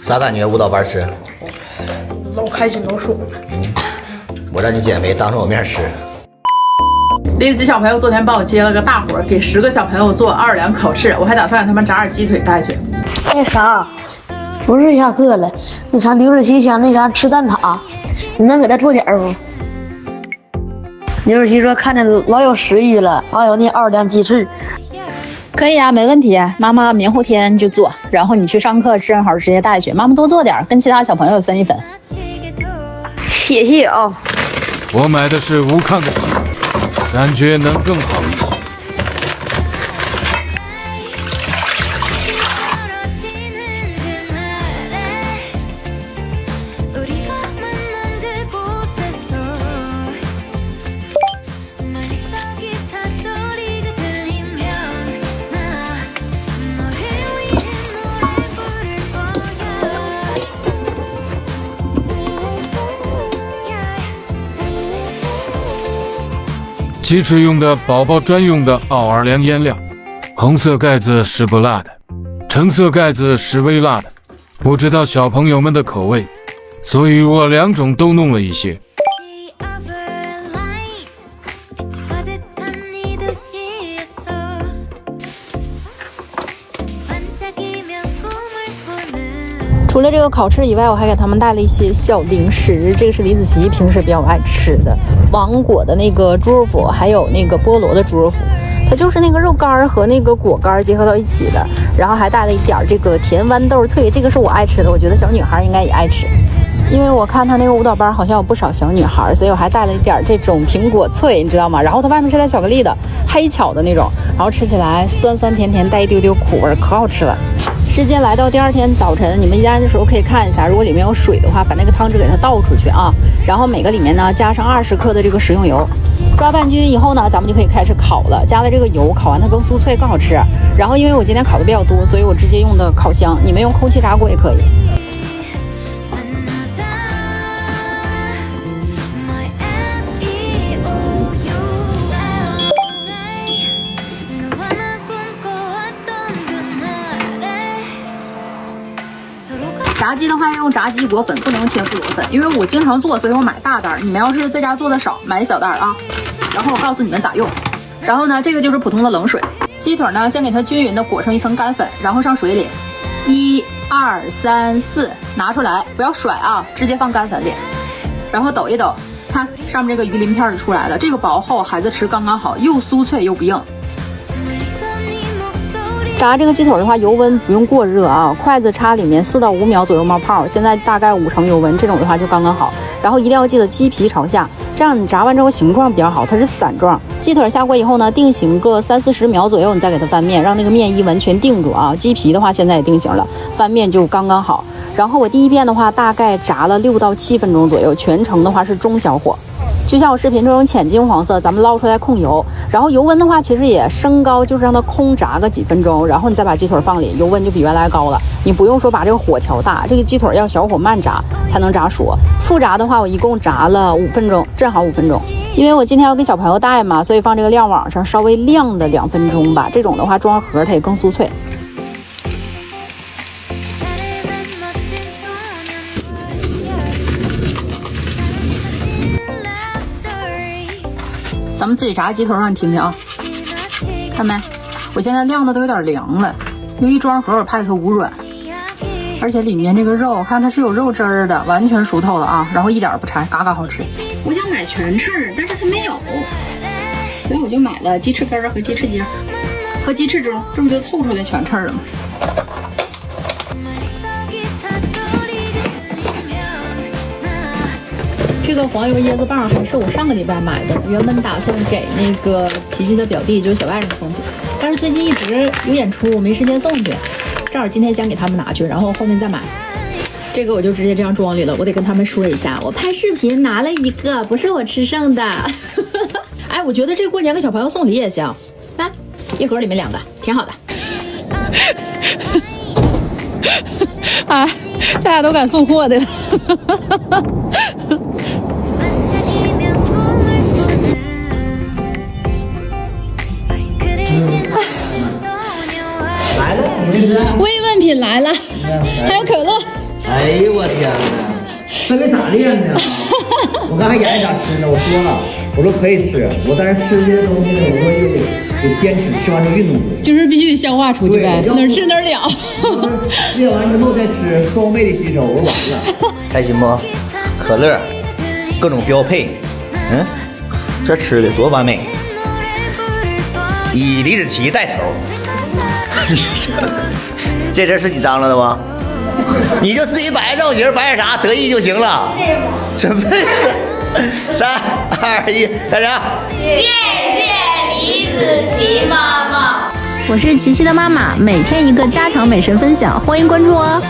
咋感觉舞蹈班吃？老开心老爽。我让你减肥，当着我面吃。李子小朋友昨天帮我接了个大活，给10个小朋友做奥尔良烤翅，我还打算让他们炸点鸡腿带去。那啥，不是下课了，那啥刘若曦想那啥吃蛋挞，你能给他做点不？刘若曦说看着老有食欲了，还有那奥尔良鸡翅。可以啊，没问题。妈妈明后天就做，然后你去上课正好直接带去。妈妈多做点，跟其他小朋友分一分。谢谢啊。我买的是无抗的鸡，感觉能更好一些。鸡翅用的宝宝专用的奥尔良腌料，红色盖子是不辣的，橙色盖子是微辣的，不知道小朋友们的口味，所以我2种都弄了一些。除了这个烤翅以外，我还给他们带了一些小零食。这个是李子琪平时比较爱吃的，芒果的那个猪肉脯，还有那个菠萝的猪肉脯，它就是那个肉干和那个果干结合到一起的。然后还带了一点这个甜豌豆脆，这个是我爱吃的，我觉得小女孩应该也爱吃。因为我看他那个舞蹈班好像有不少小女孩，所以我还带了一点这种苹果脆，你知道吗？然后它外面是带巧克力的，黑巧的那种，然后吃起来酸酸甜甜，带一丢丢苦味，可好吃了。时间来到第2天早晨，你们一来的时候可以看一下，如果里面有水的话，把那个汤汁给它倒出去啊。然后每个里面呢加上20克的这个食用油，抓拌均以后呢，咱们就可以开始烤了。加了这个油，烤完它更酥脆，更好吃。然后因为我今天烤的比较多，所以我直接用的烤箱，你们用空气炸锅也可以。炸鸡的话要用炸鸡果粉，不能用天妇罗粉，因为我经常做，所以我买大袋。你们要是在家做的少，买一小袋啊。然后我告诉你们咋用。然后呢，这个就是普通的冷水。鸡腿呢，先给它均匀的裹上一层干粉，然后上水里，1、2、3、4，拿出来，不要甩啊，直接放干粉里，然后抖一抖，看上面这个鱼鳞片就出来了。这个薄厚，孩子吃刚刚好，又酥脆又不硬。炸这个鸡腿的话，油温不用过热啊，筷子插里面4到5秒左右冒泡，现在大概5成油温，这种的话就刚刚好。然后一定要记得鸡皮朝下，这样你炸完之后形状比较好，它是散状。鸡腿下锅以后呢，定型个30-40秒左右，你再给它翻面，让那个面衣完全定住啊。鸡皮的话现在也定型了，翻面就刚刚好。然后我第一遍的话大概炸了6到7分钟左右，全程的话是中小火。就像我视频这种浅金黄色，咱们捞出来控油，然后油温的话其实也升高，就是让它空炸个几分钟，然后你再把鸡腿放里，油温就比原来高了。你不用说把这个火调大，这个鸡腿要小火慢炸才能炸熟。复炸的话，我一共炸了5分钟，正好5分钟。因为我今天要给小朋友带嘛，所以放这个晾网上，稍微晾的2分钟吧。这种的话装盒它也更酥脆。咱们自己炸鸡腿让你听听啊，看没？我现在晾的都有点凉了，因为一装盒我怕它无软，而且里面这个肉我看它是有肉汁儿的，完全熟透了啊，然后一点不柴，嘎嘎好吃。我想买全翅，但是它没有，所以我就买了鸡翅根和鸡翅尖和鸡翅中，这不就凑出来全翅了吗？这个黄油椰子棒还是我上个礼拜买的，原本打算给那个琪琪的表弟，就是小外甥送去，但是最近一直有演出，没时间送去，正好今天先给他们拿去，然后后面再买。这个我就直接这样装里了，我得跟他们说一下，我拍视频拿了一个，不是我吃剩的。哎，我觉得这个过年给小朋友送礼也行，来，一盒里面2个，挺好的。啊，这俩都敢送货的。慰问品来了，还有可乐。哎呦我天哪，这个咋练呢？我刚才演一咋吃呢？我说了，我说可以吃，我但是吃这些东西呢，我说得先吃，吃完就运动出去。就是必须得消化出去呗，哪儿吃哪儿了。练完之后再吃，双倍的吸收，我完了。开心不？可乐，各种标配，这吃的多完美。以李子柒带头，这阵是你张罗的吗？你就自己摆个造型，摆点啥得意就行了。准备，3、2、1，开始。谢谢李子柒妈妈。我是琪琪的妈妈，每天一个家常美食分享，欢迎关注哦。